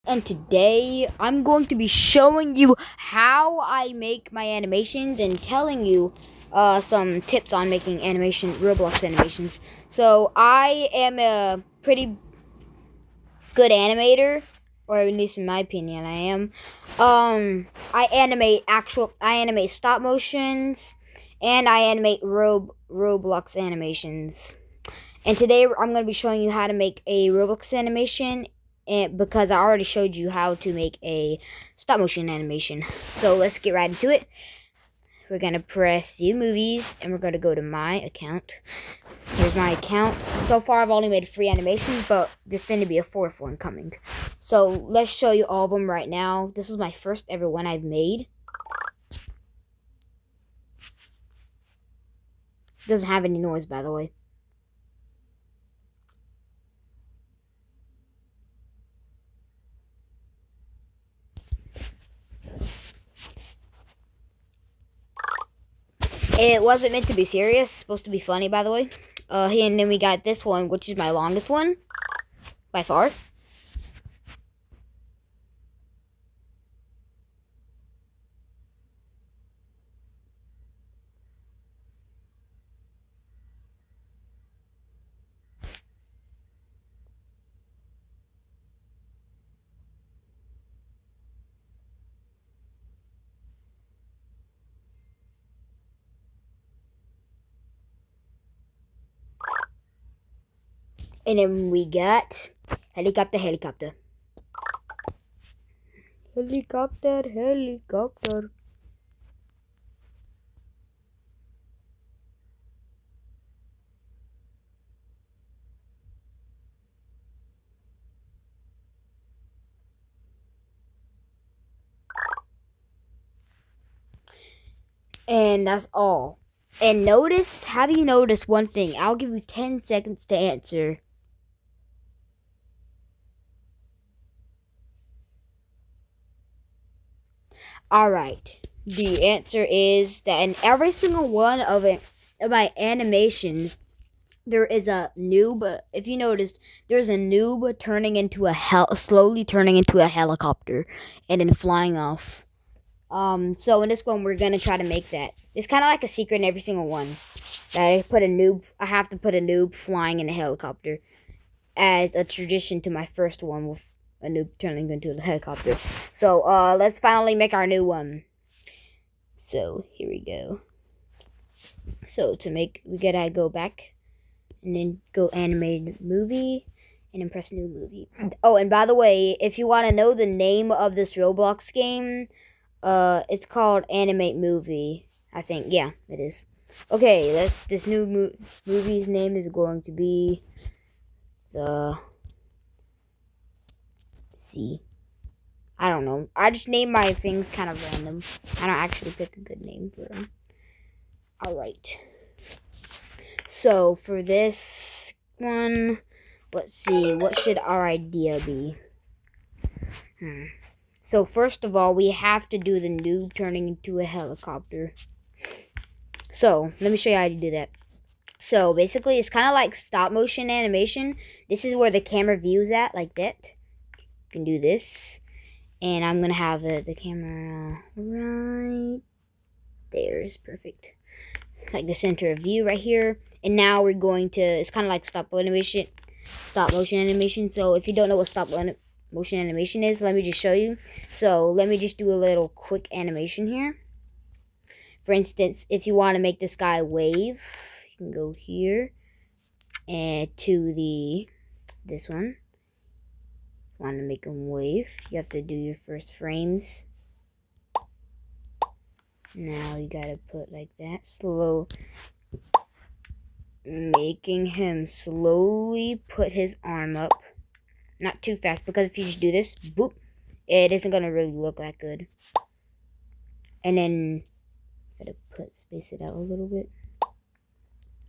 and today I'm going to be showing you how I make my animations and telling you some tips on making Roblox animations. So I am a pretty good animator, or at least in my opinion I am. I animate stop motions, and I animate Roblox animations. And today I'm going to be showing you how to make a Roblox animation, because I already showed you how to make a stop motion animation. So let's get right into it. We're going to press view movies and we're going to go to my account. Here's my account. So far I've only made 3 animations, but there's going to be a 4th one coming. So let's show you all of them right now. This is my first ever one I've made. Doesn't have any noise, by the way. It wasn't meant to be serious. It's supposed to be funny, by the way. And then we got this one, which is my longest one, by far. And then we got helicopter. And that's all. And have you noticed one thing? I'll give you 10 seconds to answer. Alright. The answer is that in every single one of my animations, there is a noob. If you noticed, there's a noob slowly turning into a helicopter and then flying off. So in this one, we're gonna try to make that. It's kind of like a secret in every single one. I have to put a noob flying in a helicopter as a tradition to my first one with a noob turning into a helicopter. So let's finally make our new one. So here we go. So we gotta go back and then go animated movie and then press new movie. Oh, and by the way, if you want to know the name of this Roblox game, it's called Animate Movie, I think. Yeah, it is. Okay, this new movie's name is going to be I don't know. I just name my things kind of random. I don't actually pick a good name for them. Alright. So, for this one, let's see. What should our idea be? So, first of all, we have to do the noob turning into a helicopter. So, let me show you how to do that. So, basically, it's kind of like stop motion animation. This is where the camera views at, like that. You can do this. And I'm going to have the camera right there. Is perfect. Like the center of view right here. And now we're going to, it's kind of like stop motion animation. So if you don't know what stop motion animation is, let me just show you. So let me just do a little quick animation here. For instance, if you want to make this guy wave, you can go here and to this one. Want to make him wave, you have to do your first frames. Now you gotta put like that, making him slowly put his arm up, not too fast, because if you just do this, boop, it isn't gonna really look that good. And then gotta space it out a little bit,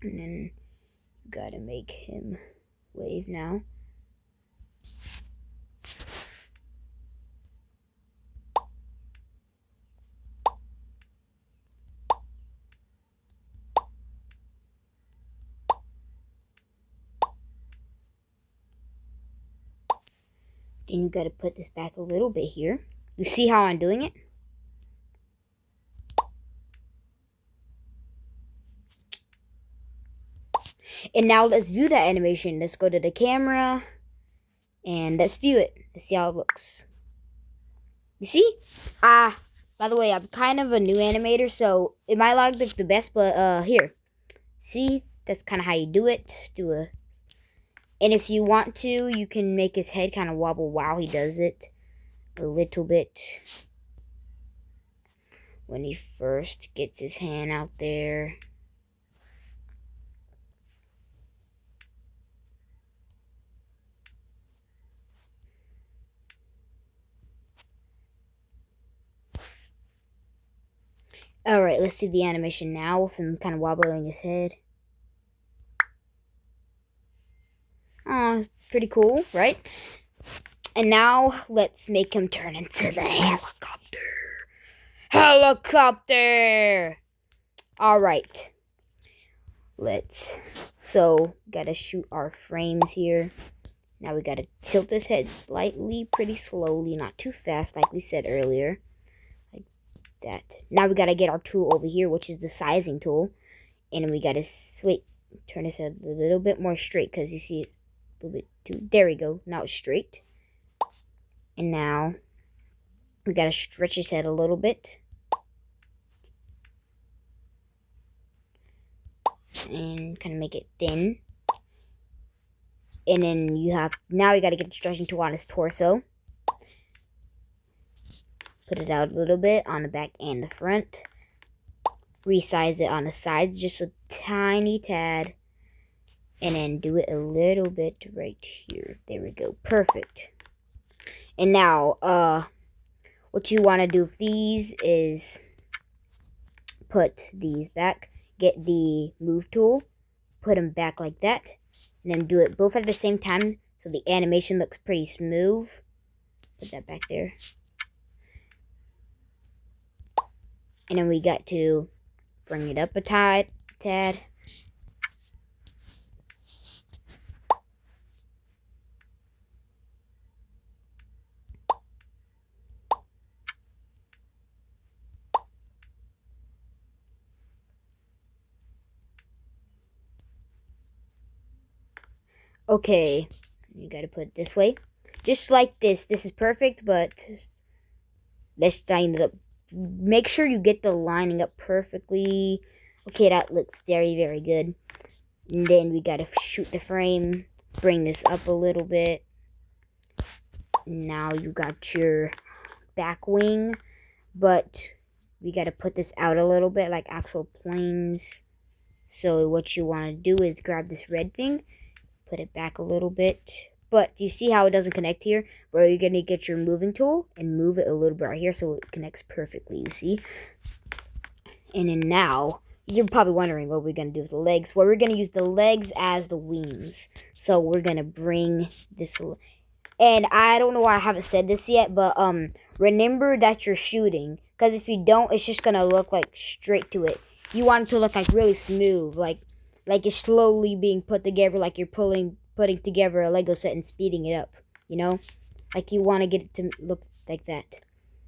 and then gotta make him wave now. And you gotta put this back a little bit here. You see how I'm doing it? And now let's view that animation. Let's go to the camera and let's view it. Let's see how it looks. You see? By the way, I'm kind of a new animator, so it might not look the best, but here. See? That's kind of how you do it. And if you want to, you can make his head kind of wobble while he does it. A little bit. When he first gets his hand out there. Alright, let's see the animation now with him kind of wobbling his head. Oh, pretty cool, right? And now let's make him turn into the helicopter. Helicopter! Alright. So, gotta shoot our frames here. Now we gotta tilt his head slightly, pretty slowly, not too fast like we said earlier. That. Now we gotta get our tool over here, which is the sizing tool, and we gotta turn this head a little bit more straight because you see it's a little bit too. There we go. Now it's straight, and now we gotta stretch his head a little bit, and kind of make it thin. And then now we gotta get the stretching tool on his torso. Put it out a little bit on the back and the front. Resize it on the sides just a tiny tad. And then do it a little bit right here. There we go. Perfect. And now, what you want to do with these is put these back. Get the move tool. Put them back like that. And then do it both at the same time so the animation looks pretty smooth. Put that back there. And then we got to bring it up a tad. Okay, you gotta put it this way. Just like this. This is perfect, but let's line it up. Make sure you get the lining up perfectly. Okay, that looks very, very good. And then we gotta shoot the frame. Bring this up a little bit. Now you got your back wing. But we gotta put this out a little bit like actual planes. So what you want to do is grab this red thing. Put it back a little bit. But do you see how it doesn't connect here? Where you're going to get your moving tool and move it a little bit right here so it connects perfectly, you see? And then now, you're probably wondering what we're going to do with the legs. Well, we're going to use the legs as the wings. So we're going to bring this... And I don't know why I haven't said this yet, but remember that you're shooting. Because if you don't, it's just going to look like straight to it. You want it to look like really smooth, like it's slowly being put together, like you're putting together a Lego set and speeding it up, you know? Like you want to get it to look like that.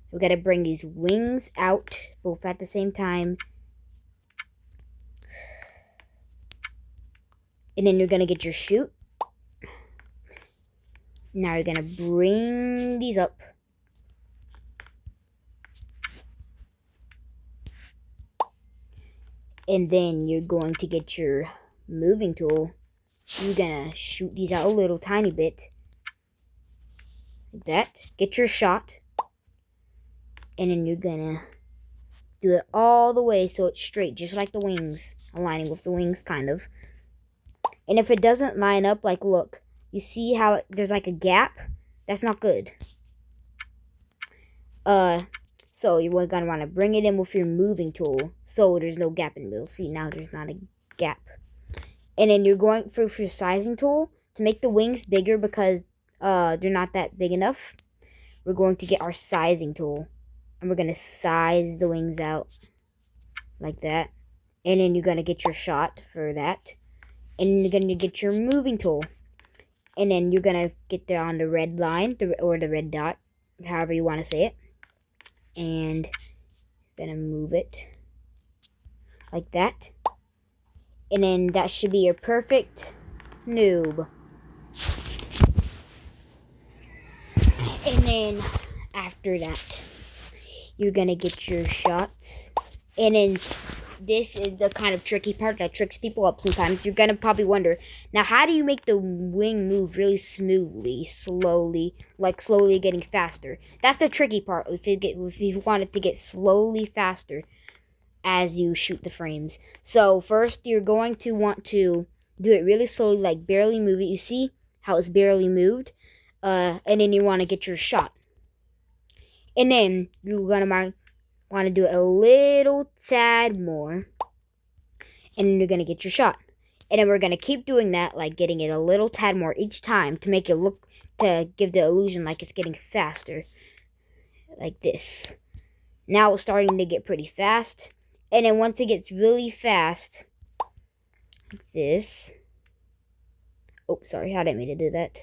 We got to bring these wings out, both at the same time. And then you're going to get your chute. Now you're going to bring these up. And then you're going to get your moving tool. You're going to shoot these out a little tiny bit. Like that. Get your shot. And then you're going to do it all the way so it's straight. Just like the wings. Aligning with the wings, kind of. And if it doesn't line up, like look. You see how there's like a gap? That's not good. So you're going to want to bring it in with your moving tool so there's no gap in the middle. See, now there's not a gap. And then you're going for your sizing tool to make the wings bigger because they're not that big enough. We're going to get our sizing tool. And we're going to size the wings out like that. And then you're going to get your shot for that. And you're going to get your moving tool. And then you're gonna get there on the red line, or the red dot, however you want to say it. And gonna move it like that. And then that should be your perfect noob. And then after that, you're gonna get your shots. And then this is the kind of tricky part that tricks people up sometimes. You're gonna probably wonder, now how do you make the wing move really smoothly, slowly getting faster? That's the tricky part. If you want it to get slowly faster as you shoot the frames. So first, you're going to want to do it really slowly, like barely move it. You see how it's barely moved? And then you want to get your shot. And then you're gonna want to do it a little tad more. And then you're gonna get your shot. And then we're gonna keep doing that, like getting it a little tad more each time to make it look, to give the illusion like it's getting faster. Like this. Now it's starting to get pretty fast. And then once it gets really fast, like this. Oh, sorry, I didn't mean to do that.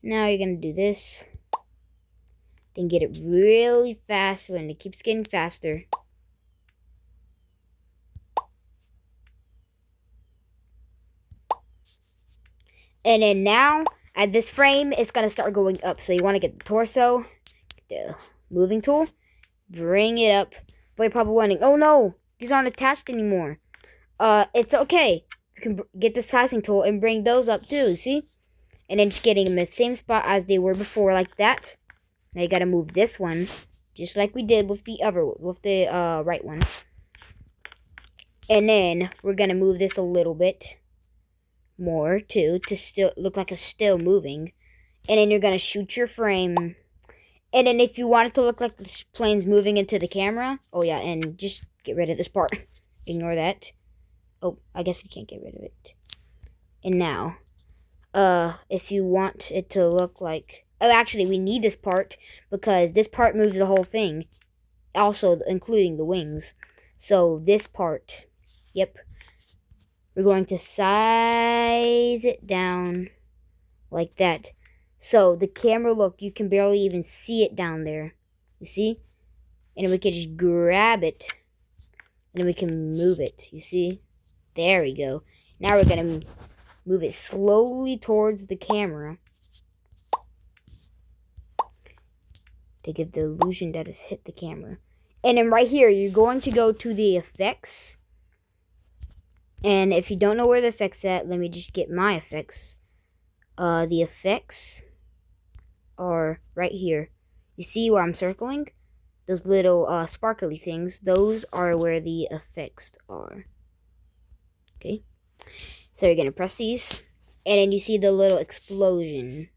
Now you're going to do this. Then get it really fast when it keeps getting faster. And then now, at this frame, it's going to start going up. So you want to get the torso, the moving tool, bring it up. But you're probably wondering, oh no, these aren't attached anymore. It's okay. You can get the sizing tool and bring those up too, see? And then just getting them in the same spot as they were before, like that. Now you gotta move this one, just like we did with the right one. And then we're gonna move this a little bit more too, to still look like it's still moving. And then you're gonna shoot your frame. And then if you want it to look like the plane's moving into the camera, oh yeah, and just get rid of this part. Ignore that. Oh, I guess we can't get rid of it. And now, if you want it to look like, oh, actually, we need this part because this part moves the whole thing, also including the wings. So this part, yep, we're going to size it down like that. So the camera, look, you can barely even see it down there. You see? And then we can just grab it, and then we can move it. You see? There we go. Now we're going to move it slowly towards the camera to give the illusion that it's hit the camera. And then right here, you're going to go to the effects. And if you don't know where the effects at, let me just get my effects. The effects are right here. You see where I'm circling? Those little sparkly things. Those are where the effects are. Okay. So you're going to press these. And then you see the little explosion.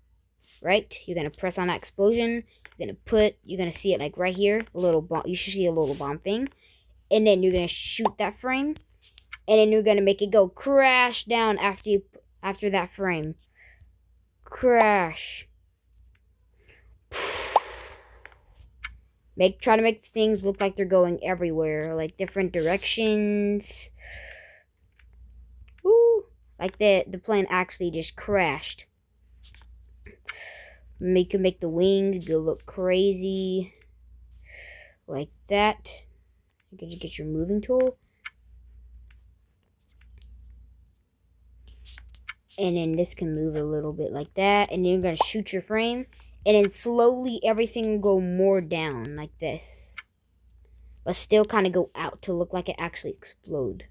Right? You're going to press on that explosion. You're going to see it like right here. A little bomb. You should see a little bomb thing. And then you're going to shoot that frame. And then you're going to make it go crash down after that frame. Crash. Try to make things look like they're going everywhere, like different directions. Woo! Like the plane actually just crashed. You can make the wing go look crazy, like that. You can just get your moving tool, and then this can move a little bit like that. And then you're gonna shoot your frame. And then slowly everything will go more down like this. But still kind of go out to look like it actually exploded.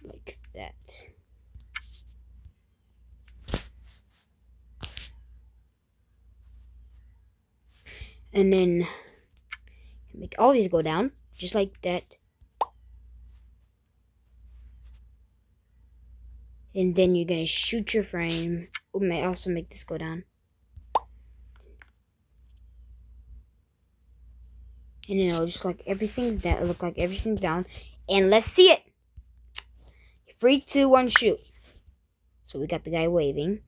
Like that. And then make all these go down. Just like that. And then you're going to shoot your frame. Oh, may also make this go down. And then it'll just like everything's down. Look like everything's down. And let's see it. 3, 2, 1, shoot. So we got the guy waving.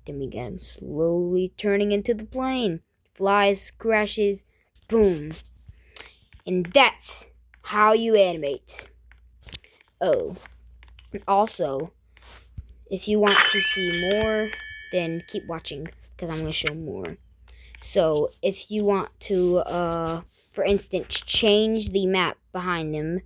Then we got him slowly turning into the plane. Flies, crashes, boom. And that's how you animate. Oh, and also, if you want to see more, then keep watching, because I'm going to show more. So, if you want to, for instance, change the map behind them,